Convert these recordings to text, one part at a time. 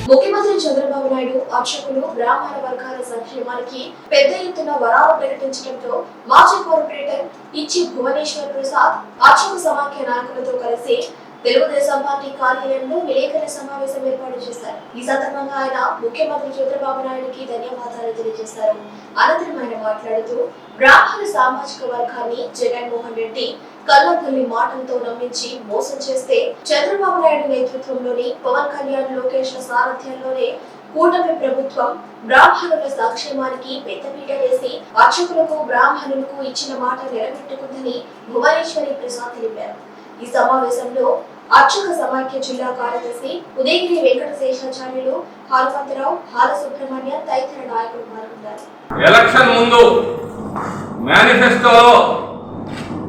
ముఖ్యమంత్రి చంద్రబాబు నాయుడు అర్చకులు బ్రాహ్మణ వర్గాల సంక్షేమానికి పెద్ద ఎత్తున వరాలు ప్రకటించడంతో మాజీ కార్పొరేటర్ ఇచ్చి భువనేశ్వర్ ప్రసాద్ అర్చక సమాఖ్య నాయకులతో కలిసి తెలుగుదేశం పార్టీ కార్యాలయంలో విలేకరుల సమావేశం ఏర్పాటు చేశారు. ఈ సందర్భంగా ఆయన ముఖ్యమంత్రి చంద్రబాబు నాయుడుకి ధన్యవాదాలు తెలియజేశారు. అనంతరం ఆయన మాట్లాడుతూ బ్రాహ్మణ సామాజిక వర్గాన్ని జగన్మోహన్ రెడ్డి కళ్ళతల్లి మాటలతో నమ్మించి మోసం చేస్తే చంద్రబాబు నాయుడు నేతృత్వంలోని పవన్ కళ్యాణ్ లోకేష్ సారథ్యంలోనే కూటమి ప్రభుత్వం బ్రాహ్మణుల సంక్షేమానికి పెద్దపీట వేసి అర్చకులకు బ్రాహ్మణులకు ఇచ్చిన మాట నిలబెట్టుకుందని భువనేశ్వరి ప్రసాద్ తెలిపారు. ఈ సమావేశంలో అర్చక సమాఖ్య జిల్లా కార్యదర్శి ఉదయగిరి వెంకటశేషాచార్యులు, హనుమంతరావు, బాలసుబ్రహ్మణ్య తదితర నాయకులు పాల్గొన్నారు. ఎలక్షన్ ముందు మేనిఫెస్టోలో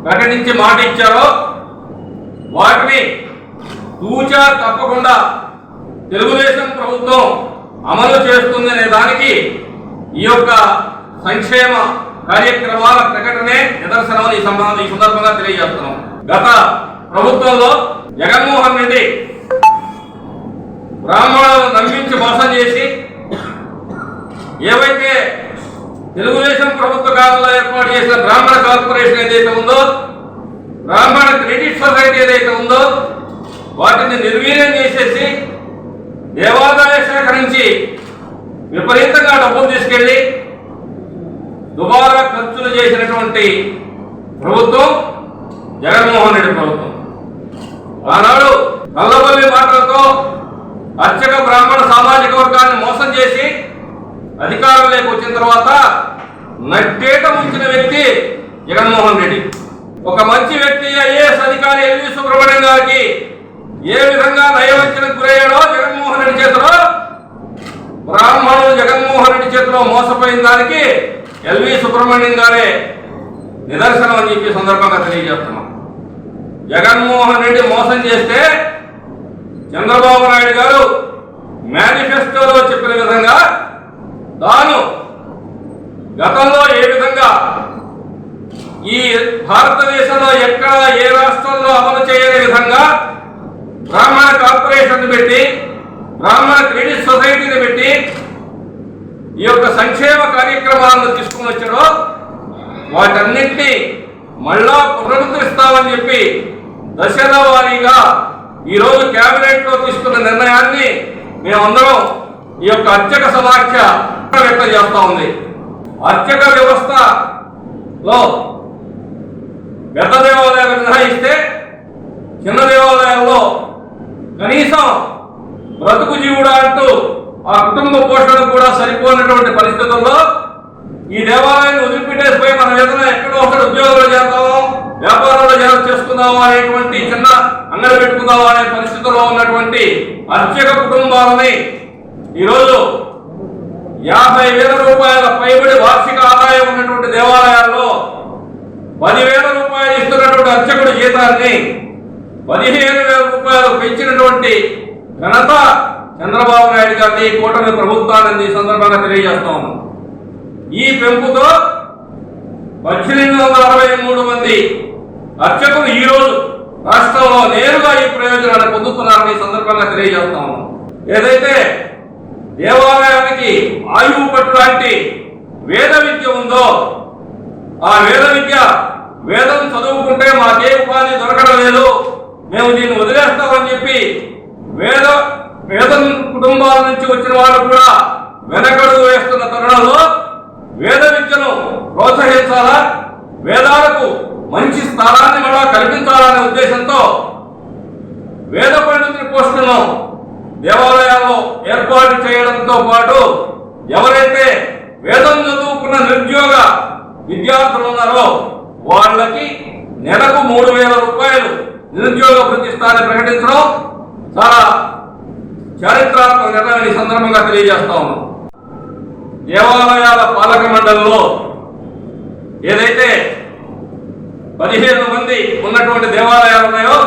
ప్రకటించి మాట ఇచ్చారో వాటిని తూచా తప్పకుండా తెలుగుదేశం ప్రభుత్వం అమలు చేస్తుందనే దానికి ఈ యొక్క సంక్షేమ కార్యక్రమాల ప్రకటనే నిదర్శనం ఈ సందర్భంగా తెలియజేస్తున్నాం. గత ప్రభుత్వంలో జగన్మోహన్ రెడ్డి బ్రాహ్మణులను నమ్మించి మోసం చేసి ఏవైతే తెలుగుదేశం ప్రభుత్వ కాలంలో ఏర్పాటు చేసిన బ్రాహ్మణ కార్పొరేషన్ ఏదైతే ఉందో, బ్రాహ్మణ క్రెడిట్ సొసైటీ ఏదైతే ఉందో వాటిని నిర్వీర్యం చేసేసి దేవాదాయ శాఖ నుంచి విపరీతంగా డబ్బులు తీసుకెళ్లి దుబారా ఖర్చులు చేసినటువంటి ప్రభుత్వం జగన్మోహన్ రెడ్డి ప్రభుత్వం. ఆనాడు కల్లబల్లి మాటలతో అర్చక బ్రాహ్మణ సామాజిక వర్గాన్ని మోసం చేసి అధికారంలోకి వచ్చిన తర్వాత నట్టేట ముంచిన వ్యక్తి జగన్మోహన్ రెడ్డి. ఒక మంచి వ్యక్తి ఐఏఎస్ అధికారి ఎల్వి సుబ్రహ్మణ్యం గారికి ఏ విధంగా నయవంచనకు గురయ్యాడో జగన్మోహన్ రెడ్డి చేతిలో, బ్రాహ్మణులు జగన్మోహన్ రెడ్డి చేతిలో మోసపోయిన దానికి ఎల్వి సుబ్రహ్మణ్యం గారే నిదర్శనం అని చెప్పి సందర్భంగా తెలియజేస్తున్నాం. జగన్మోహన్ రెడ్డి మోసం చేస్తే చంద్రబాబు నాయుడు గారు మేనిఫెస్టోలో చెప్పిన విధంగా తాను గతంలో ఏ విధంగా ఈ భారతదేశంలో ఎక్కడ ఏ రాష్ట్రంలో అమలు చేయని విధంగా బ్రాహ్మణ కార్పొరేషన్ పెట్టి, బ్రాహ్మణ క్రెడిట్ సొసైటీని పెట్టి ఈ యొక్క సంక్షేమ కార్యక్రమాలను తీసుకుని వచ్చాడో వాటన్నింటినీ మళ్ళా పునరుద్ధరిస్తామని చెప్పి దశల వారీగా ఈరోజు కేబినెట్ లో తీసుకున్న నిర్ణయాన్ని మేమందరం ఈ యొక్క అర్చక సమాఖ్య వ్యక్తం చేస్తా ఉంది. అర్చక వ్యవస్థలో పెద్ద దేవాలయాలు మినహాయిస్తే చిన్న దేవాలయాల్లో కనీసం బ్రతుకు జీవుడు అంటూ ఆ కుటుంబ పోషణ కూడా సరిపోయినటువంటి పరిస్థితుల్లో ఈ దేవాలయాన్ని వదిలిపెట్టేసిపోయి మనం ఏదైనా ఎక్కడో ఒకటి ఉద్యోగాలు చేస్తామో, వ్యాపారాలు చేసుకుందామో అనేటువంటి చిన్న అంగడి పెట్టుకుందామో అనే పరిస్థితుల్లో ఉన్నటువంటి అర్చక కుటుంబాలని ఈరోజు 50,000 రూపాయల పైబడి వార్షిక ఆదాయం ఉన్నటువంటి దేవాలయాల్లో 10,000 రూపాయలు ఇస్తున్నటువంటి అర్చకుడి జీతాన్ని 15,000 రూపాయలు పెంచినటువంటి ఘనత చంద్రబాబు నాయుడు గారిని, కూటమి ప్రభుత్వాన్ని ఈ సందర్భంగా తెలియజేస్తా ఉన్నాం. ఈ పెంపుతో 1863 మంది అర్చకులు ఈ రోజు రాష్ట్రంలో నేరుగా ఈ ప్రయోజనాన్ని పొందుతున్నారని సందర్భంగా తెలియజేస్తా ఉన్నాం. ఏదైతే దేవాలయానికి ఆయువు పట్టు లాంటి వేద విద్య ఉందో ఆ వేద విద్య, వేదం చదువుకుంటే మాకే ఉపాధి దొరకడం లేదు, మేము దీన్ని వదిలేస్తామని చెప్పి వేదం కుటుంబాల నుంచి వచ్చిన వాళ్ళు కూడా వెనకడుగు వేస్తున్న తరుణంలో వేద విద్యను ప్రోత్సహించాలా, వేదాలకు మంచి స్థానాన్ని మళ్ళా కల్పించాలనే ఉద్దేశంతో వేద పండితుల పోస్టులను దేవాలయాల్లో ఏర్పాటు చేయడంతో పాటు ఎవరైతే వేదం చదువుకున్న నిరుద్యోగ విద్యార్థులు ఉన్నారో వాళ్ళకి నెలకు 3,000 రూపాయలు నిరుద్యోగ వృత్తిస్తాన్ని ప్రకటించడం చాలా చారిత్రాత్మక నిర్ణయం ఈ సందర్భంగా తెలియజేస్తా ఉన్నాం. దేవాలయాల పాలక మండలిలో ఏదైతే 15 మంది ఉన్నటువంటి దేవాలయాలు ఉన్నాయో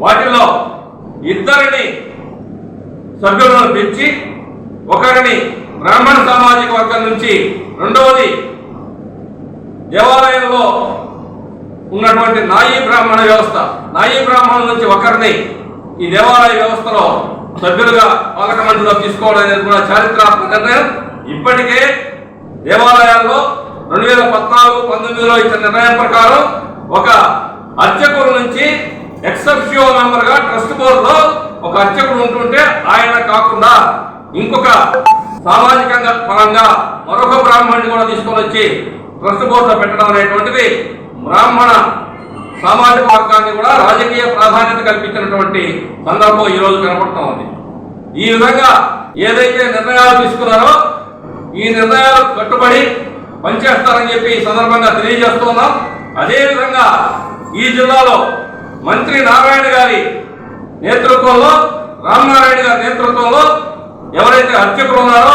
వాటిలో 2 సభ్యులను పెంచి ఒకరిని బ్రాహ్మణ సామాజిక వర్గం నుంచి, రెండవది దేవాలయంలో ఉన్నటువంటి నాయీ బ్రాహ్మణ వ్యవస్థ, నాయీ బ్రాహ్మణుల నుంచి ఒకరిని ఈ దేవాలయ వ్యవస్థలో సభ్యులుగా పాలక మండలిలో తీసుకోవడం అనేది కూడా చారిత్రాత్మక నిర్ణయం. ఇప్పటికే దేవాలయాల్లో 2014-19లో ఇచ్చిన నిర్ణయం ప్రకారం ఒక అర్చకుల నుంచి ఎక్సెప్షియో మెంబర్ గా ట్రస్ట్ బోర్డులో ఒక అర్చకుడు ఉంటుంటే ఆయన కాకుండా ఇంకొక సామాజికంగా పరంగా మరొక బ్రాహ్మణుని కూడా తీసుకొని వచ్చి ట్రస్ట్ బోర్డులో పెట్టడం అనేటువంటిది బ్రాహ్మణ సామాజిక వర్గాన్ని కూడా రాజకీయ ప్రాధాన్యత కల్పించినటువంటి సందర్భం ఈ రోజు కనపడుతూ ఉంది. ఈ విధంగా ఏదైతే నిర్ణయాలు తీసుకున్నారో ఈ నిర్ణయాలు కట్టుబడి పనిచేస్తారని చెప్పి ఈ సందర్భంగా తెలియజేస్తున్నాం. అదేవిధంగా ఈ జిల్లాలో మంత్రి నారాయణ గారి నేతృత్వంలో, రామనారాయణ గారి నేతృత్వంలో ఎవరైతే అర్చకులు ఉన్నారో,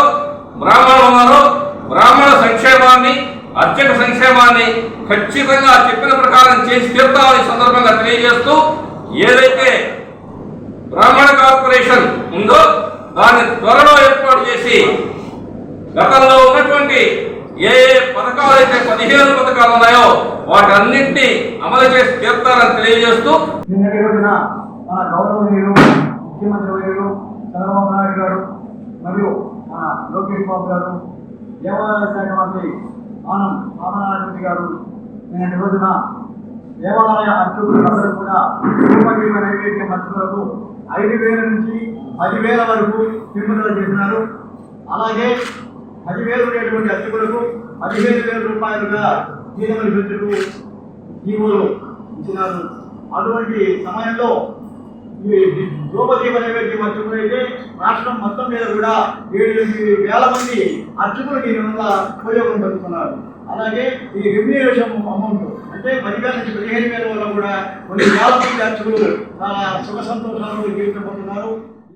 బ్రాహ్మణులు ఉన్నారో, బ్రాహ్మణ సంక్షేమాన్ని, అర్చక సంక్షేమాన్ని ఖచ్చితంగా చెప్పిన ప్రకారం చేసి తీర్తామని సందర్భంగా తెలియజేస్తూ, ఏదైతే బ్రాహ్మణ కార్పొరేషన్ ఉందో దాన్ని త్వరలో ఏర్పాటు చేసి గతంలో ఉన్నటువంటి ఏ పథకాలు అయితే 15 పథకాలు ఉన్నాయో వాటన్నింటినీ అమలు చేసి తీర్తారని తెలియజేస్తూ, నిన్నటి రోజున మన గౌరవనీయులు ముఖ్యమంత్రి వర్యులు చంద్రబాబు నాయుడు గారు మరియు మన లోకేష్ బాబు గారు, దేవాదాయ శాఖ మంత్రి ఆనం రామనారాయణ గారు నిన్నటి రోజున దేవాలయ అర్చకులందరూ కూడా రూపకీయ నైవేద్య ఖర్చులకు 5,000 నుంచి 10,000 వరకు పెంపుదల చేసినారు. అలాగే 10,000 ఉండేటువంటి అర్చకులకు 15,000 రూపాయలుగా జీతములు పెంచుతూ జీవోలు ఇచ్చినారు. అటువంటి సమయంలో ఈ ద్రౌపదీప నైవేద్యం అర్చకులు అయితే రాష్ట్రం మొత్తం మీద కూడా 7,000 మంది అర్చకులు దీనివల్ల ఉపయోగం పొందుతున్నారు. అలాగే ఈ రెమ్యూనరేషన్ అమౌంట్ అంటే 10,000 నుంచి 15,000 వల్ల కూడా కొన్ని వేల మంది అర్చకులు చాలా సుఖ సంతోషాలు జీవితం పొందుతున్నారు.